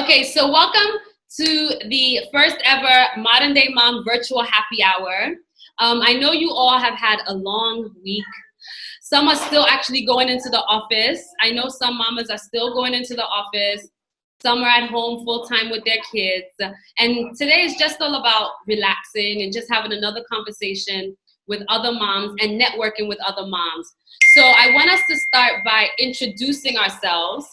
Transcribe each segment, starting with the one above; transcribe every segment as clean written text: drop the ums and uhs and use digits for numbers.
Okay, so welcome to the first ever Modern Day Mom virtual happy hour. I know you all have had a long week. Some are still actually going into the office. I know some mamas are still going into the office. Some are at home full time with their kids. And today is just all about relaxing and just having another conversation with other moms and networking with other moms. So I want us to start by introducing ourselves.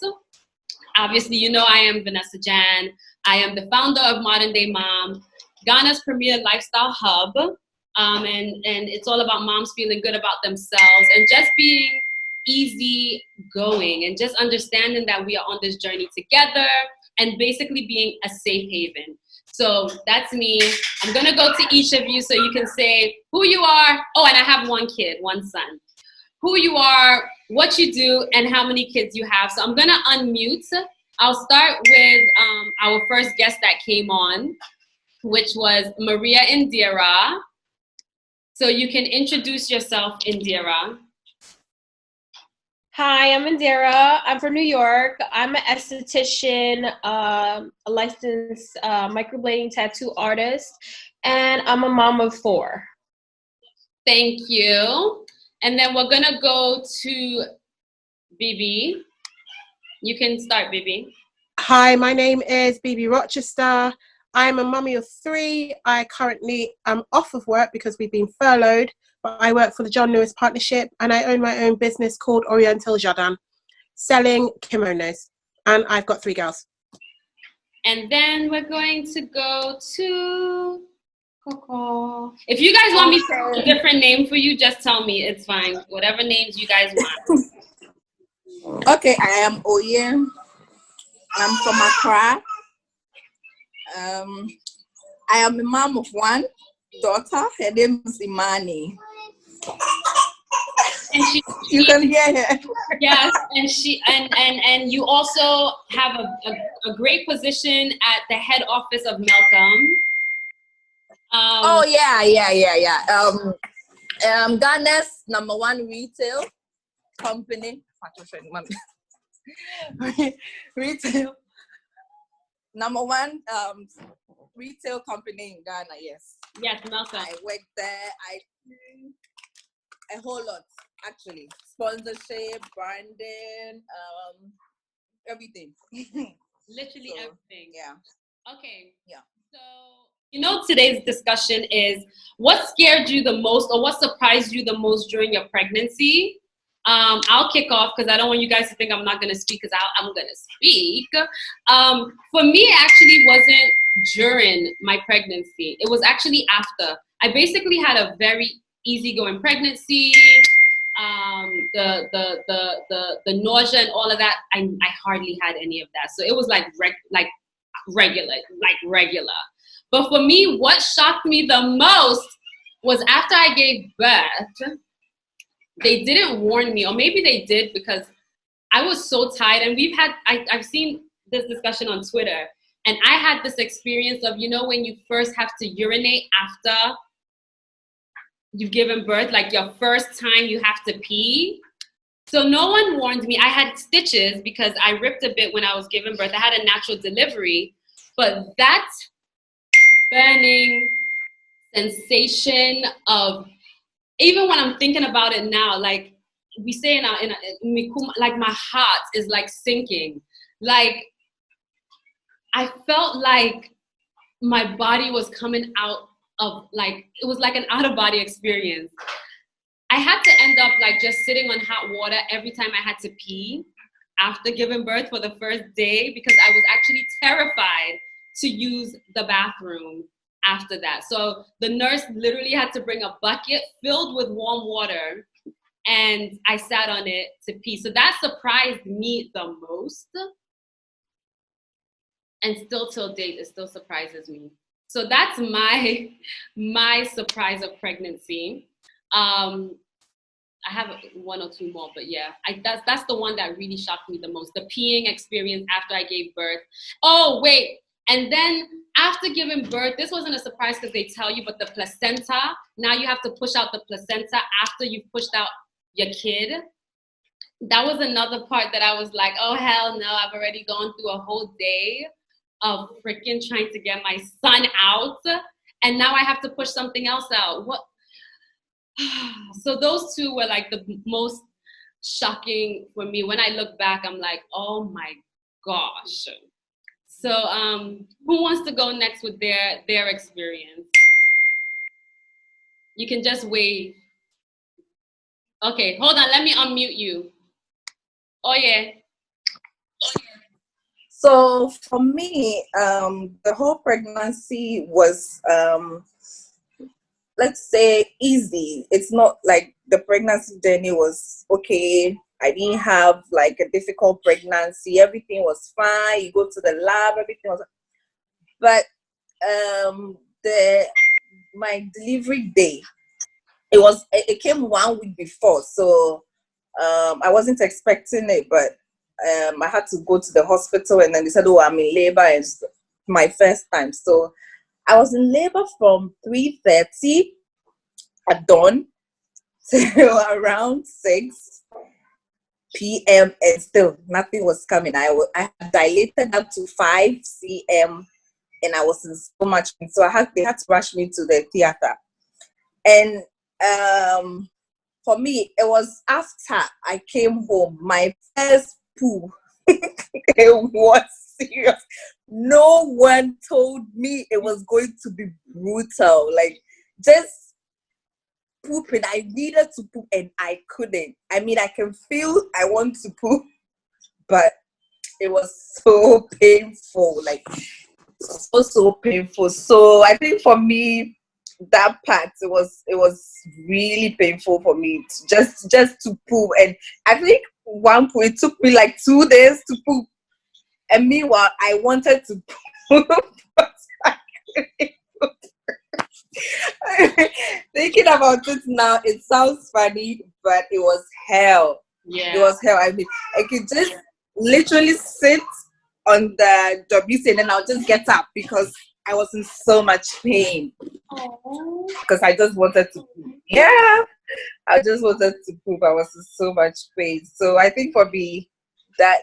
Obviously, you know I am Vanessa Jan. I am the founder of Modern Day Mom, Ghana's premier lifestyle hub. And it's all about moms feeling good about themselves and just being easy going and just understanding that we are on this journey together and basically being a safe haven. So that's me. I'm going to go to each of you so you can say who you are. Oh, and I have one kid, one son. Who you are, what you do, and how many kids you have. So I'm gonna unmute. I'll start with our first guest that came on, which was Maria Indira. So you can introduce yourself, Indira. Hi, I'm Indira. I'm from New York. I'm an esthetician, a licensed microblading tattoo artist, and I'm a mom of 4. Thank you. And then we're gonna go to Bibi. You can start, Bibi. Hi, my name is Bibi Rochester. I'm a mummy of 3. I currently am off of work because we've been furloughed, but I work for the John Lewis Partnership and I own my own business called Oriental Jardin, selling kimonos. And I've got 3 girls. And then we're going to go to Coco. If you guys want me to have a different name for you, just tell me. It's fine. Whatever names you guys want. Okay, I am Oye. I'm from Accra. I am a mom of 1 daughter. Her name is Imani. And You can hear her. Yes, and you also have a great position at the head office of Malcolm. Oh yeah. Ghana's #1 retail company. Retail #1 retail company in Ghana. Yes. Yes, Malcolm. I work there. I do a whole lot actually. Sponsorship, branding, everything. Literally So, everything. Yeah. Okay. Yeah. So, you know, today's discussion is what scared you the most or what surprised you the most during your pregnancy? I'll kick off because I don't want you guys to think I'm not going to speak because I'm going to speak. For me, it actually wasn't during my pregnancy. It was actually after. I basically had a very easygoing pregnancy. The nausea and all of that, I hardly had any of that. So it was like regular. But for me, what shocked me the most was after I gave birth, they didn't warn me, or maybe they did because I was so tired. And I've seen this discussion on Twitter, and I had this experience of, you know, when you first have to urinate after you've given birth, like your first time you have to pee. So no one warned me. I had stitches because I ripped a bit when I was giving birth. I had a natural delivery, but that burning sensation of, even when I'm thinking about it now, like we say like my heart is like sinking. Like I felt like my body was coming out of, like, it was like an out of body experience. I had to end up like just sitting on hot water every time I had to pee after giving birth for the first day because I was actually terrified to use the bathroom after that. So the nurse literally had to bring a bucket filled with warm water and I sat on it to pee. So that surprised me the most. And still till date, it still surprises me. So that's my surprise of pregnancy. I have 1 or 2 more, but yeah, that's the one that really shocked me the most. The peeing experience after I gave birth. Oh, wait. And then after giving birth, this wasn't a surprise because they tell you, but the placenta, now you have to push out the placenta after you've pushed out your kid. That was another part that I was like, oh, hell no, I've already gone through a whole day of freaking trying to get my son out, and now I have to push something else out. What? So those two were like the most shocking for me. When I look back, I'm like, oh my gosh. So who wants to go next with their experience? You can just wave. Okay, hold on, let me unmute you. Oh yeah. So for me, the whole pregnancy was, let's say, easy. It's not like the pregnancy journey was okay. I didn't have like a difficult pregnancy. Everything was fine. You go to the lab, everything was. But my delivery day, it came 1 week before, so I wasn't expecting it, but I had to go to the hospital, and then they said, "Oh, I'm in labor," and my first time. So I was in labor from 3:30 at dawn till around 6 p.m. and still nothing was coming. I had dilated up to 5 cm, and I was in so much pain. So they had to rush me to the theater. And for me, it was after I came home, my first poo. It was serious. No one told me it was going to be brutal. Like, just pooping. I needed to poop and I couldn't. I mean, I can feel I want to poop, but it was so painful. Like, so painful. So I think for me, that part, it was really painful for me just to poop. And I think one point it took me like 2 days to poop, and meanwhile I wanted to poop, but I couldn't poop. Thinking about it now, it sounds funny, but it was hell. Yeah. It was hell. I mean, I could just literally sit on the WC and then I'll just get up because I was in so much pain. Because I just wanted to poop. Yeah, I just wanted to poop. I was in so much pain. So I think for me, that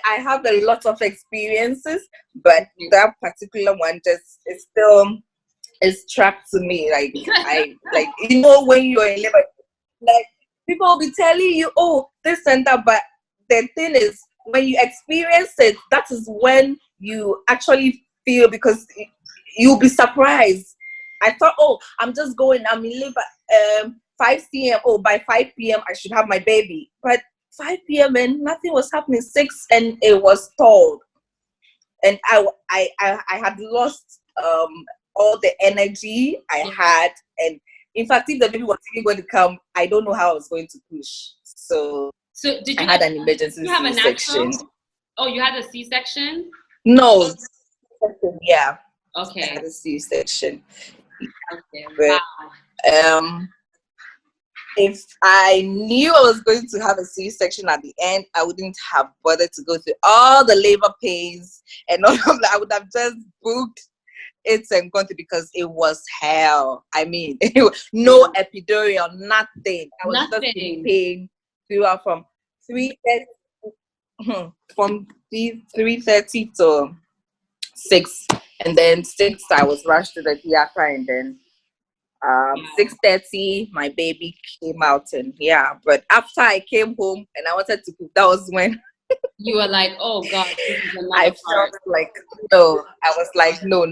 I have a lot of experiences, but that particular one just is trapped to me. Like, when you're in labor, like, people will be telling you, oh, this and that, but the thing is, when you experience it, that is when you actually feel, because you'll be surprised. I thought, oh, I'm in labor 5 cm. Oh, by 5 p.m. I should have my baby. But 5 p.m. and nothing was happening. 6 and it was stalled, and I had lost all the energy I had, and in fact, if the baby was even going to come, I don't know how I was going to push. So did you I had an emergency C-section. Oh, you had a C-section? No. Yeah. Okay. I had a C-section. Okay. But, wow. If I knew I was going to have a C-section at the end, I wouldn't have bothered to go through all the labor pains and all of that. I would have just booked it and gone through, because it was hell. I mean, no epidural, nothing. I was just in pain throughout from 3:30 to 6, and then 6 I was rushed to the theater, and then 6:30 my baby came out, and but after I came home and I wanted to poop, that was when you were like, oh god, this is another I part. felt like no. I was like, no.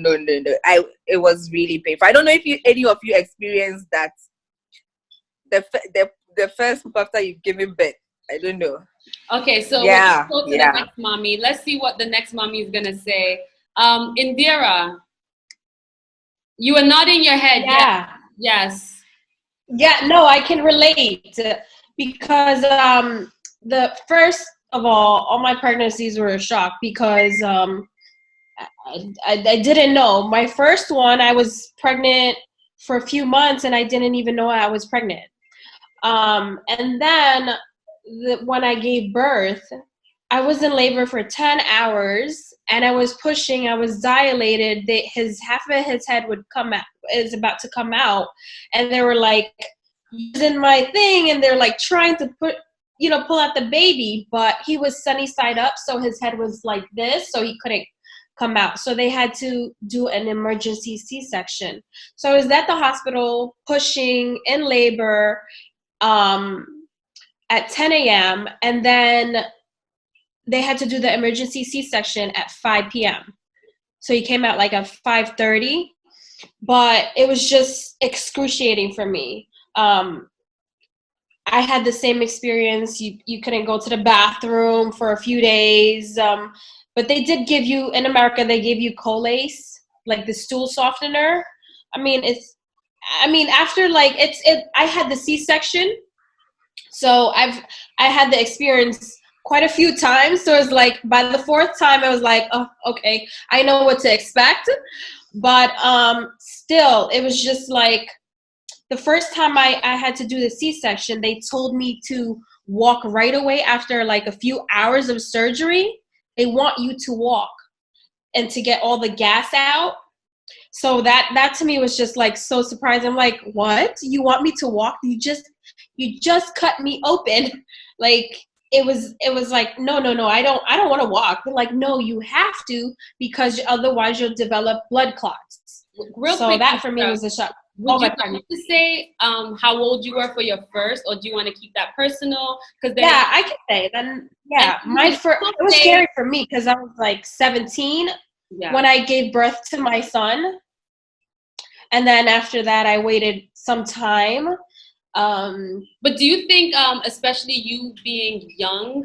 It was really painful. I don't know if any of you experienced that, the first poop after you've given birth. I don't know. Okay, so let's go to the next mommy. Let's see what the next mommy is gonna say. Indira, you are nodding your head. Yeah. Yes. Yeah, no, I can relate, because the first of all my pregnancies were a shock, because I didn't know. My first one, I was pregnant for a few months and I didn't even know I was pregnant. And then when I gave birth, I was in labor for 10 hours and I was pushing, I was dilated. Half of his head is about to come out. And they were like using my thing and they're like trying to pull out the baby, but he was sunny side up. So his head was like this. So he couldn't come out. So they had to do an emergency C-section. So I was at the hospital pushing in labor at 10 a.m. and then they had to do the emergency C-section at 5 p.m. So he came out like at 5:30, but it was just excruciating for me. I had the same experience. You couldn't go to the bathroom for a few days. But they did give you, in America, they gave you Colace, like the stool softener. I mean, after like, I had the C-section. So I had the experience quite a few times. So it's like, by the fourth time, I was like, oh, okay, I know what to expect. But still, it was just like, the first time I had to do the C-section, they told me to walk right away after like a few hours of surgery. They want you to walk and to get all the gas out. So that to me was just like so surprising. I'm like, what? You want me to walk? You just cut me open. Like it was like, no, I don't want to walk. They're like, no, you have to, because otherwise you'll develop blood clots. So that for me was a shock. Would you like to say how old you were for your first, or do you want to keep that personal? Because yeah, I can say then. Yeah, my first, it was scary for me because I was like 17 when I gave birth to my son, and then after that I waited some time. But do you think, especially you being young,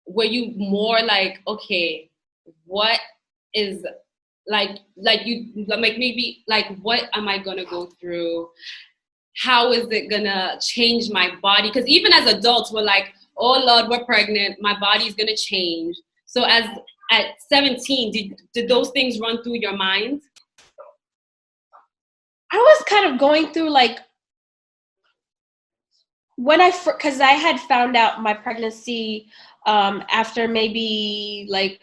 were you more like, okay, what is like maybe like, what am I gonna go through? How is it gonna change my body? Because even as adults, we're like, oh Lord, we're pregnant, my body's gonna change. So at 17, did those things run through your mind? I was kind of going through like, because I had found out my pregnancy after maybe like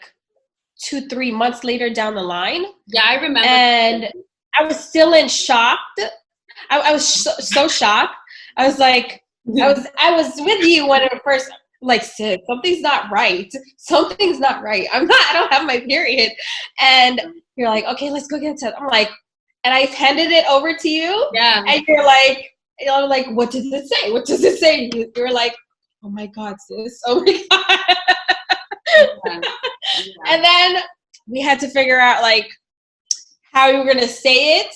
2-3 months later down the line. Yeah, I remember. And I was still in shock. I was so shocked. I was like, I was with you when it first, like, sis, something's not right. Something's not right. I don't have my period. And you're like, okay, let's go get a test. I'm like, and I handed it over to you. Yeah. And you're like, what does it say? What does it say? You're like, oh my God, sis. Oh my God. Yeah. And then we had to figure out like how we were gonna say it.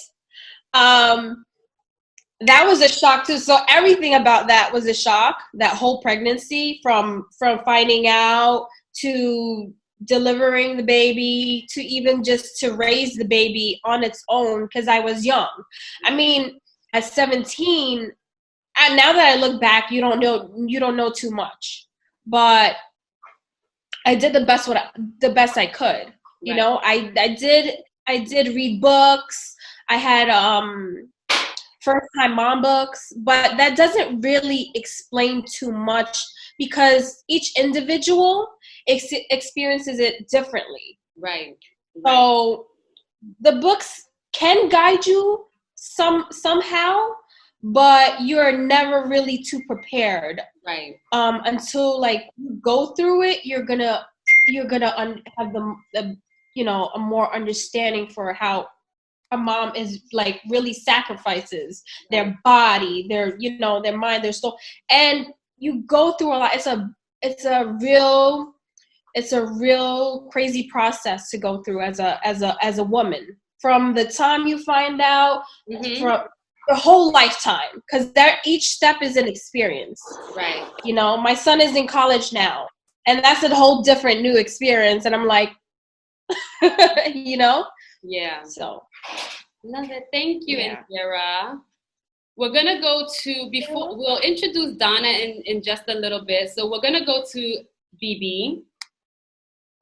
That was a shock too. So everything about that was a shock. That whole pregnancy, from finding out to delivering the baby to even just to raise the baby on its own, because I was young. I mean, at 17, and now that I look back, you don't know too much, but I did the best I could. You know, I did read books. I had first time mom books, but that doesn't really explain too much because each individual experiences it differently. Right. So the books can guide you somehow, but you're never really too prepared. Right. Until like you go through it, you're gonna have the a more understanding for how a mom is like really sacrifices their body, their their mind, their soul, and you go through a lot. It's a real crazy process to go through as a woman, from the time you find out from the whole lifetime, because each step is an experience. Right. My son is in college now, and that's a whole different new experience, and I'm like, Yeah. So. Love it. Thank you, Indira. We're gonna go to we'll introduce Donna in just a little bit. So we're gonna go to Bibi.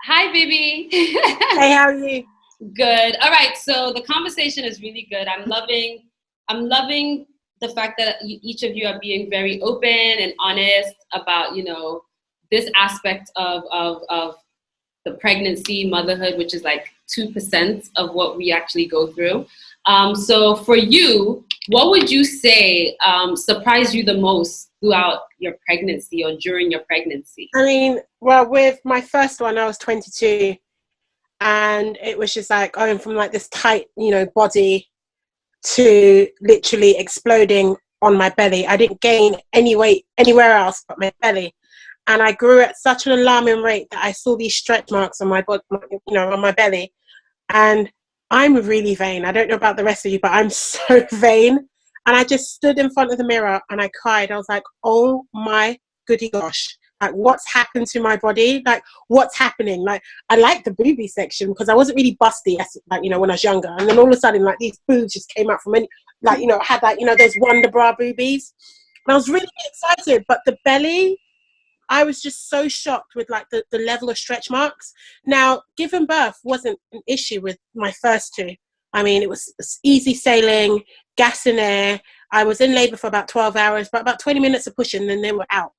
Hi, Bibi. Hey, how are you? Good. All right. So the conversation is really good. I'm loving the fact that each of you are being very open and honest about this aspect of the pregnancy, motherhood, which is like 2% of what we actually go through. So for you, what would you say surprised you the most throughout your pregnancy or during your pregnancy? I mean, well, with my first one, I was 22. and it was just like going from like this tight, you know, body to literally exploding on my belly. I didn't gain any weight anywhere else but my belly. And I grew at such an alarming rate that I saw these stretch marks on my body, you know, on my belly. And I'm really vain. I don't know about the rest of you, but I'm so vain. And I just stood in front of the mirror and I cried. I was like, oh my goody gosh. Like, what's happened to my body? Like, what's happening? Like, I like the boobie section because I wasn't really busty, like, you know, when I was younger. And then all of a sudden, like, these boobs just came out from any, like, you know, had like, you know, those Wonder Bra boobies. And I was really excited. But the belly, I was just so shocked with like the level of stretch marks. Now, giving birth wasn't an issue with my first two. I mean, it was easy sailing, gas in air. I was in labor for about 12 hours, but about 20 minutes of pushing, then they were out.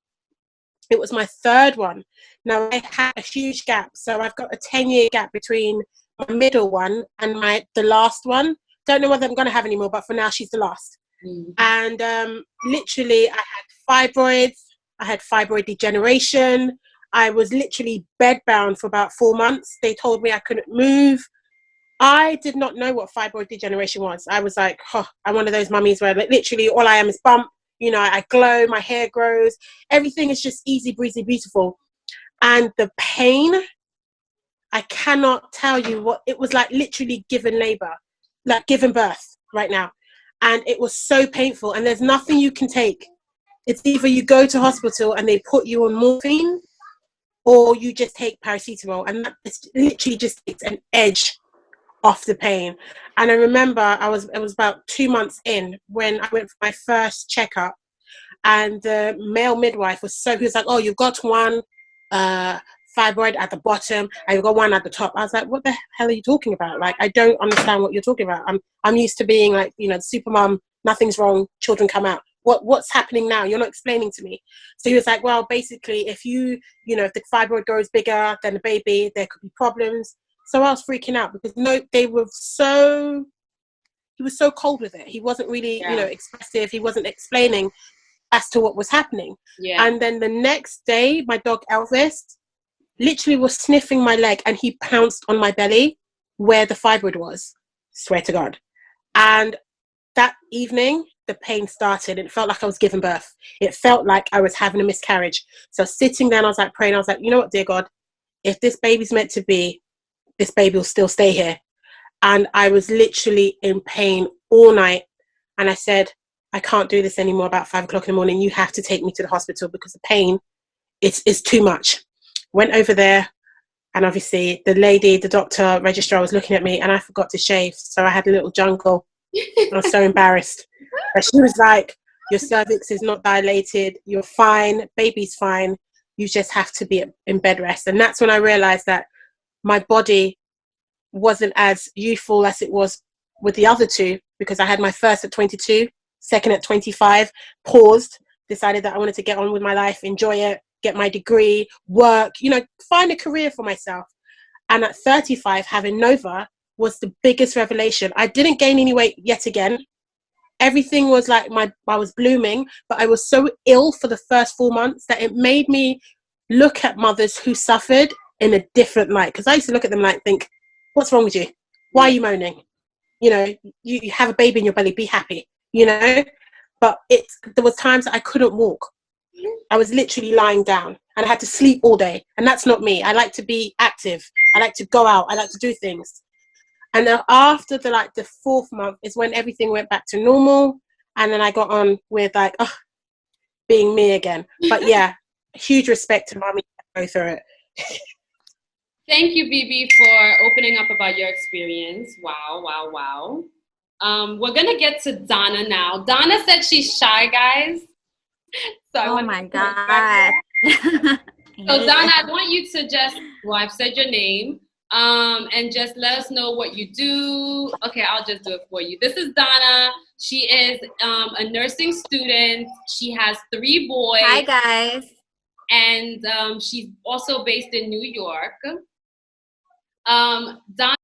It was my third one. Now, I had a huge gap. So I've got a 10-year gap between my middle one and the last one. Don't know whether I'm going to have any more, but for now, she's the last. Mm-hmm. And literally, I had fibroids. I had fibroid degeneration. I was literally bedbound for about 4 months. They told me I couldn't move. I did not know what fibroid degeneration was. I was like, oh, I'm one of those mummies where like, literally all I am is bump. You know, I glow, my hair grows. Everything is just easy, breezy, beautiful. And the pain, I cannot tell you what, it was like literally giving labor, like giving birth right now. And it was so painful. And there's nothing you can take. It's either you go to hospital and they put you on morphine or you just take paracetamol. And that literally just takes an edge off the pain. And I remember it was about 2 months in when I went for my first checkup, and the male midwife was he was like, oh, you've got one fibroid at the bottom and you've got one at the top. I was like, what the hell are you talking about? Like, I don't understand what you're talking about. I'm used to being like, you know, the super mom, nothing's wrong, children come out. What's happening now? You're not explaining to me. So he was like, well, basically, if if the fibroid grows bigger than the baby, there could be problems. So I was freaking out because he was so cold with it. He wasn't really, expressive. He wasn't explaining as to what was happening. Yeah. And then the next day, my dog Elvis literally was sniffing my leg and he pounced on my belly where the fibroid was. Swear to God. And that evening, the pain started. It felt like I was giving birth. It felt like I was having a miscarriage. So sitting there, I was like praying. I was like, you know what, dear God, if this baby's meant to be, this baby will still stay here. And I was literally in pain all night. And I said, I can't do this anymore about 5 o'clock in the morning. You have to take me to the hospital because the pain is too much. Went over there. And obviously the doctor registrar was looking at me and I forgot to shave. So I had a little jungle. I was so embarrassed. But she was like, your cervix is not dilated. You're fine. Baby's fine. You just have to be in bed rest. And that's when I realized that my body wasn't as youthful as it was with the other two, because I had my first at 22, second at 25, paused, decided that I wanted to get on with my life, enjoy it, get my degree, work, find a career for myself. And at 35, having Nova was the biggest revelation. I didn't gain any weight yet again. Everything was like I was blooming, but I was so ill for the first 4 months that it made me look at mothers who suffered in a different light. Because I used to look at them like, think, what's wrong with you? Why are you moaning? You have a baby in your belly, be happy, But there was times that I couldn't walk. I was literally lying down and I had to sleep all day. And that's not me. I like to be active. I like to go out. I like to do things. And then after the 4th month is when everything went back to normal. And then I got on with being me again. But yeah, huge respect to mommy to go through it. Thank you, Bibi, for opening up about your experience. Wow, wow, wow. We're going to get to Donna now. Donna said she's shy, guys. So oh my God. So Donna, I want you to I've said your name, and just let us know what you do. Okay, I'll just do it for you. This is Donna. She is a nursing student. She has 3 boys. Hi, guys. And she's also based in New York. Donna,